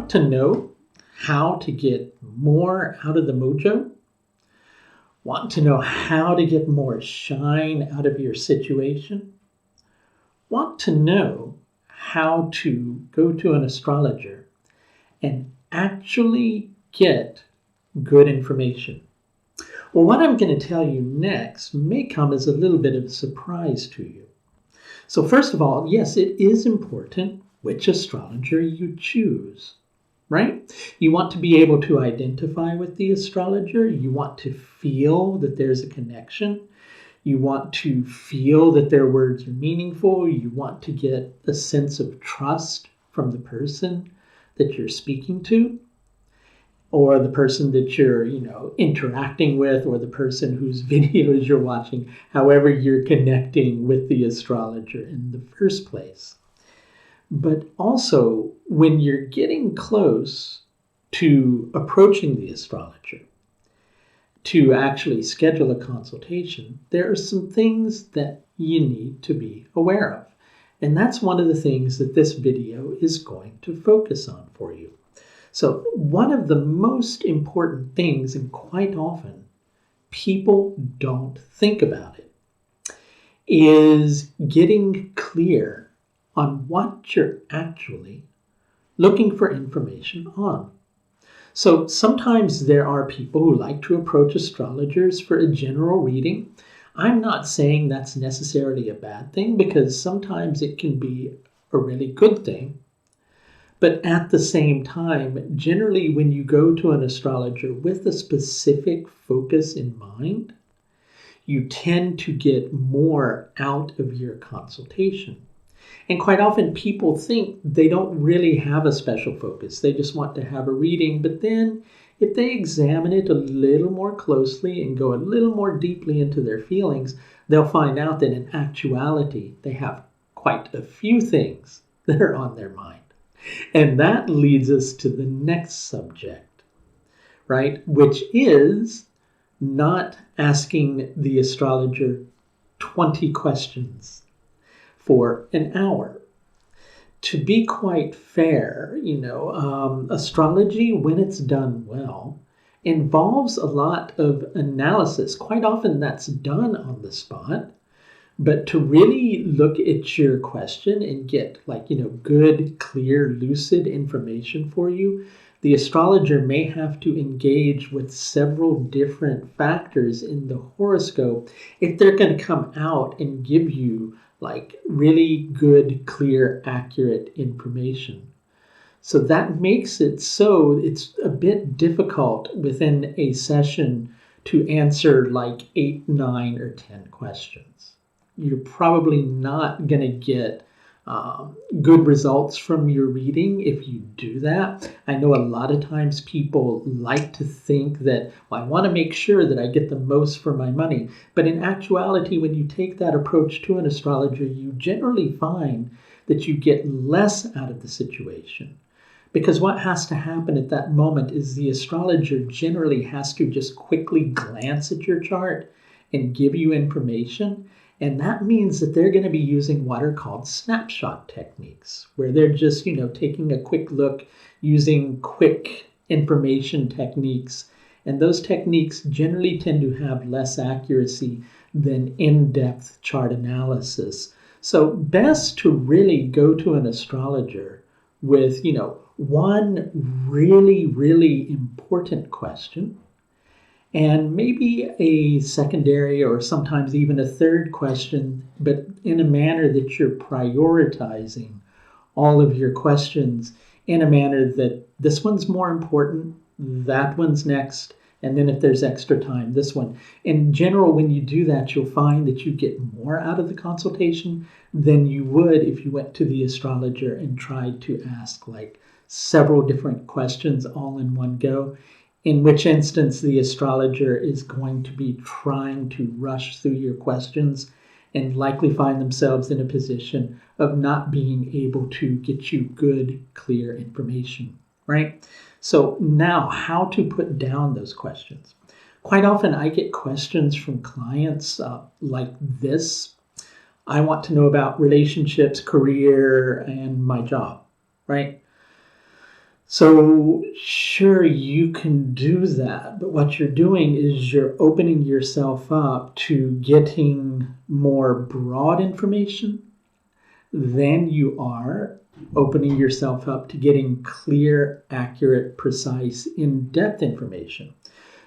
Want to know how to get more out of the mojo? Want to know how to get more shine out of your situation? Want to know how to go to an astrologer and actually get good information? Well, what I'm going to tell you next may come as a little bit of a surprise to you. So first of all, yes, it is important which astrologer you choose, right? You want to be able to identify with the astrologer. You want to feel that there's a connection. You want to feel that their words are meaningful. You want to get a sense of trust from the person that you're speaking to, or the person that you're, interacting with, or the person whose videos you're watching, however you're connecting with the astrologer in the first place. But also, when you're getting close to approaching the astrologer to actually schedule a consultation, there are some things that you need to be aware of. And that's one of the things that this video is going to focus on for you. So one of the most important things, and quite often people don't think about it, is getting clear on what you're actually looking for information on. So sometimes there are people who like to approach astrologers for a general reading. I'm not saying that's necessarily a bad thing, because sometimes it can be a really good thing. But at the same time, generally when you go to an astrologer with a specific focus in mind, you tend to get more out of your consultation. And quite often people think they don't really have a special focus. They just want to have a reading. But then if they examine it a little more closely and go a little more deeply into their feelings, they'll find out that in actuality, they have quite a few things that are on their mind. And that leads us to the next subject, right? Which is not asking the astrologer 20 questions for an hour. To be quite fair, astrology, when it's done well, involves a lot of analysis. Quite often that's done on the spot. But to really look at your question and get good, clear, lucid information for you, the astrologer may have to engage with several different factors in the horoscope if they're going to come out and give you really good, clear, accurate information. So that makes it so it's a bit difficult within a session to answer 8, 9, or 10 questions. You're probably not going to get good results from your reading if you do that. I know a lot of times people like to think that, I want to make sure that I get the most for my money. But in actuality, when you take that approach to an astrologer, you generally find that you get less out of the situation. Because what has to happen at that moment is the astrologer generally has to just quickly glance at your chart and give you information. And that means that they're going to be using what are called snapshot techniques, where they're just, taking a quick look using quick information techniques. And those techniques generally tend to have less accuracy than in-depth chart analysis. So best to really go to an astrologer with, one really, really important question, and maybe a secondary or sometimes even a third question, but in a manner that you're prioritizing all of your questions in a manner that this one's more important, that one's next, and then if there's extra time, this one. In general, when you do that, you'll find that you get more out of the consultation than you would if you went to the astrologer and tried to ask several different questions all in one go. In which instance the astrologer is going to be trying to rush through your questions and likely find themselves in a position of not being able to get you good, clear information, right? So now, how to put down those questions. Quite often I get questions from clients like this. I want to know about relationships, career, and my job, right? So sure, you can do that, but what you're doing is you're opening yourself up to getting more broad information than you are opening yourself up to getting clear, accurate, precise, in-depth information.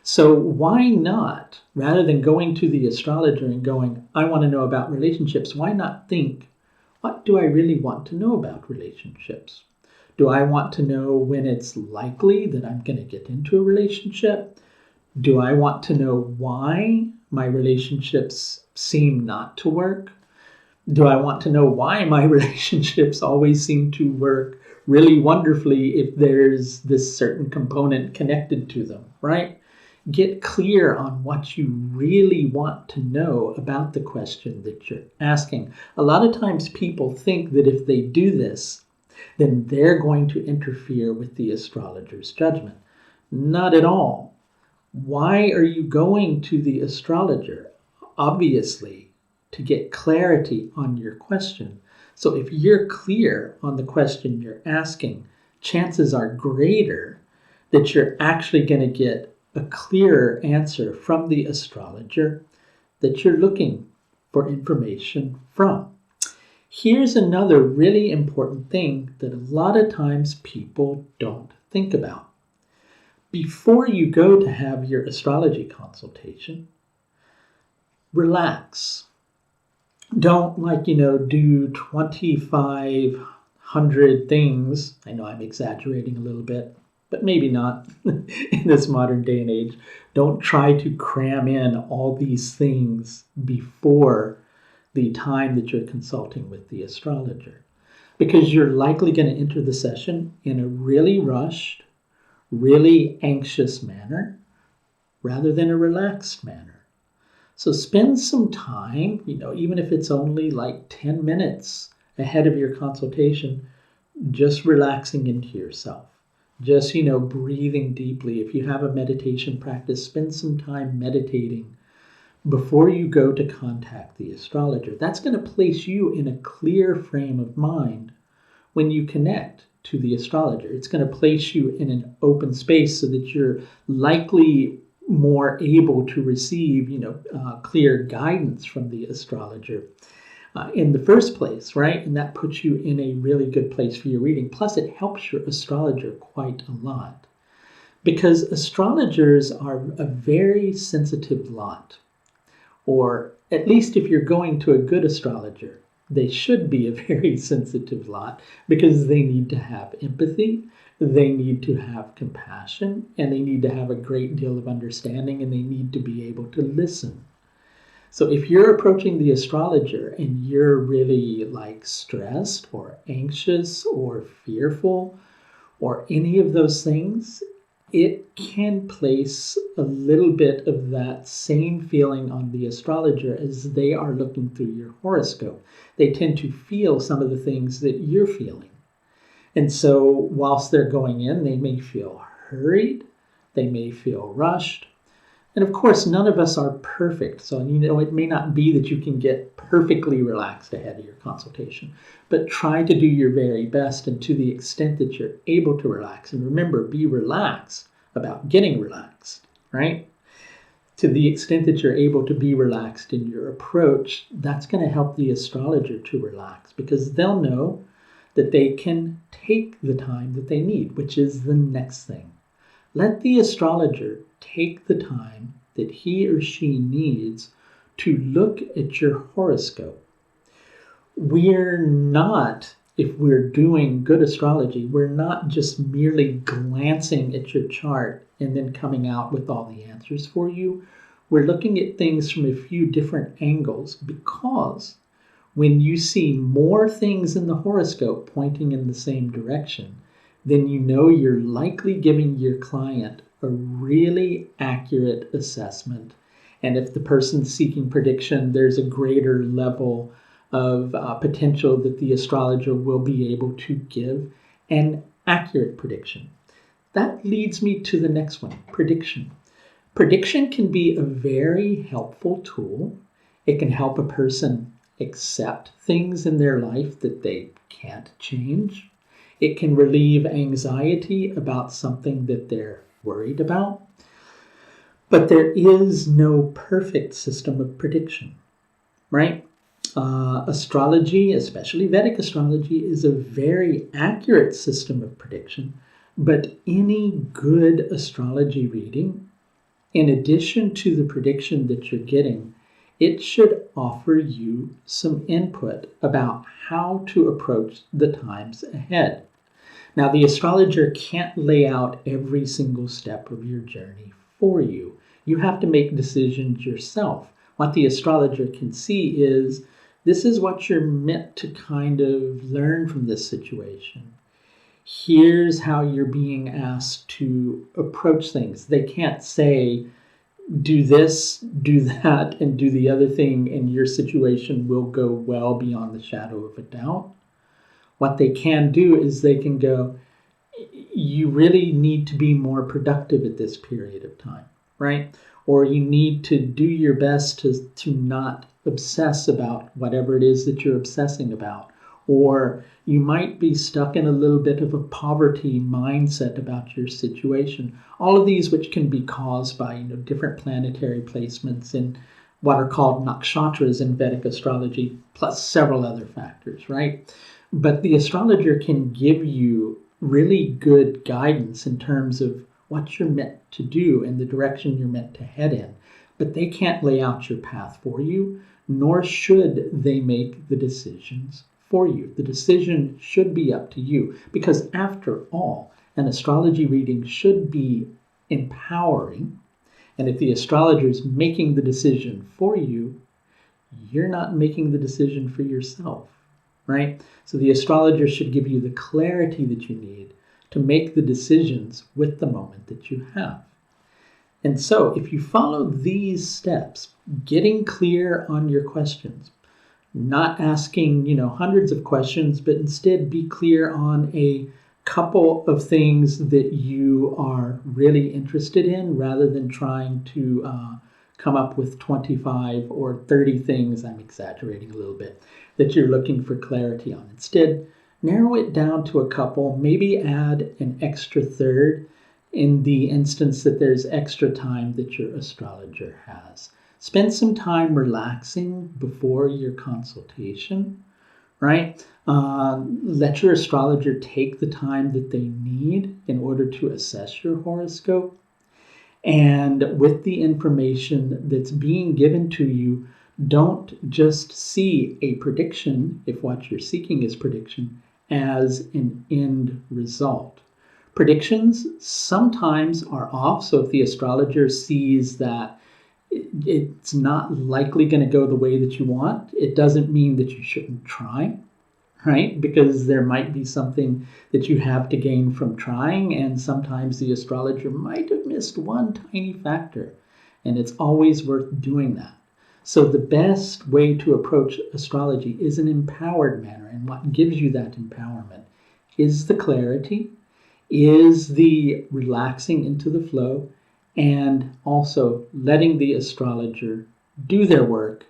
So why not, rather than going to the astrologer and going, I want to know about relationships, why not think, what do I really want to know about relationships? Do I want to know when it's likely that I'm going to get into a relationship? Do I want to know why my relationships seem not to work? Do I want to know why my relationships always seem to work really wonderfully if there's this certain component connected to them, right? Get clear on what you really want to know about the question that you're asking. A lot of times people think that if they do this, then they're going to interfere with the astrologer's judgment. Not at all. Why are you going to the astrologer? Obviously, to get clarity on your question. So if you're clear on the question you're asking, chances are greater that you're actually going to get a clearer answer from the astrologer that you're looking for information from. Here's another really important thing that a lot of times people don't think about. Before you go to have your astrology consultation, relax. Don't do 2,500 things. I know I'm exaggerating a little bit, but maybe not in this modern day and age. Don't try to cram in all these things before the time that you're consulting with the astrologer, because you're likely going to enter the session in a really rushed, really anxious manner rather than a relaxed manner. So spend some time, even if it's only like 10 minutes ahead of your consultation, just relaxing into yourself. Just, breathing deeply. If you have a meditation practice, spend some time meditating before you go to contact the astrologer. That's going to place you in a clear frame of mind when you connect to the astrologer. It's going to place you in an open space so that you're likely more able to receive, clear guidance from the astrologer in the first place, right? And that puts you in a really good place for your reading. Plus, it helps your astrologer quite a lot, because astrologers are a very sensitive lot. Or at least if you're going to a good astrologer, they should be a very sensitive lot, because they need to have empathy, they need to have compassion, and they need to have a great deal of understanding, and they need to be able to listen. So if you're approaching the astrologer and you're really stressed or anxious or fearful or any of those things, it can place a little bit of that same feeling on the astrologer as they are looking through your horoscope. They tend to feel some of the things that you're feeling. And so whilst they're going in, they may feel hurried, they may feel rushed. And of course, none of us are perfect. So, it may not be that you can get perfectly relaxed ahead of your consultation, but try to do your very best, and to the extent that you're able to relax. And remember, be relaxed about getting relaxed, right? To the extent that you're able to be relaxed in your approach, that's going to help the astrologer to relax, because they'll know that they can take the time that they need, which is the next thing. Let the astrologer take the time that he or she needs to look at your horoscope. We're not, if we're doing good astrology, we're not just merely glancing at your chart and then coming out with all the answers for you. We're looking at things from a few different angles, because when you see more things in the horoscope pointing in the same direction, then you're likely giving your client a really accurate assessment. And if the person's seeking prediction, there's a greater level of potential that the astrologer will be able to give an accurate prediction. That leads me to the next one, prediction. Prediction can be a very helpful tool. It can help a person accept things in their life that they can't change. It can relieve anxiety about something that they're worried about. But there is no perfect system of prediction, right? Astrology, especially Vedic astrology, is a very accurate system of prediction. But any good astrology reading, in addition to the prediction that you're getting, it should offer you some input about how to approach the times ahead. Now, the astrologer can't lay out every single step of your journey for you. You have to make decisions yourself. What the astrologer can see is, this is what you're meant to kind of learn from this situation. Here's how you're being asked to approach things. They can't say, do this, do that, and do the other thing, and your situation will go well beyond the shadow of a doubt. What they can do is they can go, you really need to be more productive at this period of time, right? Or you need to do your best to not obsess about whatever it is that you're obsessing about. Or you might be stuck in a little bit of a poverty mindset about your situation. All of these which can be caused by different planetary placements in what are called nakshatras in Vedic astrology, plus several other factors, right? But the astrologer can give you really good guidance in terms of what you're meant to do and the direction you're meant to head in. But they can't lay out your path for you, nor should they make the decisions for you. The decision should be up to you, because after all, an astrology reading should be empowering. And if the astrologer is making the decision for you, you're not making the decision for yourself, right? So the astrologer should give you the clarity that you need to make the decisions with the moment that you have. And so if you follow these steps, getting clear on your questions, not asking, hundreds of questions, but instead be clear on a couple of things that you are really interested in, rather than trying to come up with 25 or 30 things, I'm exaggerating a little bit, that you're looking for clarity on. Instead, narrow it down to a couple, maybe add an extra third in the instance that there's extra time that your astrologer has. Spend some time relaxing before your consultation, right? Let your astrologer take the time that they need in order to assess your horoscope. And with the information that's being given to you, don't just see a prediction, if what you're seeking is prediction, as an end result. Predictions sometimes are off, so if the astrologer sees that it's not likely going to go the way that you want, it doesn't mean that you shouldn't try, right? Because there might be something that you have to gain from trying, and sometimes the astrologer might have missed one tiny factor, and it's always worth doing that. So the best way to approach astrology is an empowered manner, and what gives you that empowerment is the clarity, is the relaxing into the flow, and also letting the astrologer do their work,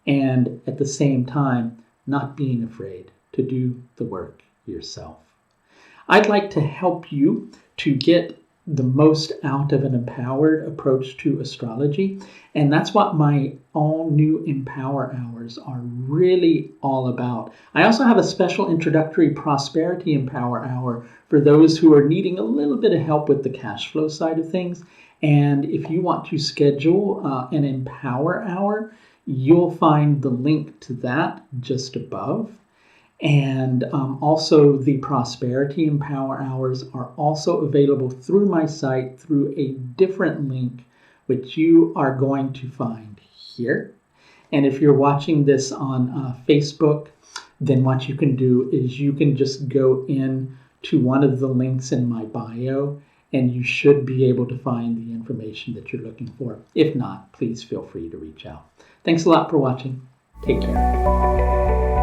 and at the same time not being afraid to do the work yourself. I'd like to help you to get the most out of an empowered approach to astrology, and that's what my all-new Empower Hours are really all about. I also have a special introductory Prosperity Empower Hour for those who are needing a little bit of help with the cash flow side of things. And if you want to schedule an Empower Hour, you'll find the link to that just above. And also the Prosperity Empower Hours are also available through my site through a different link, which you are going to find here. And if you're watching this on Facebook, then what you can do is you can just go in to one of the links in my bio, and you should be able to find the information that you're looking for. If not, please feel free to reach out. Thanks a lot for watching. Take care.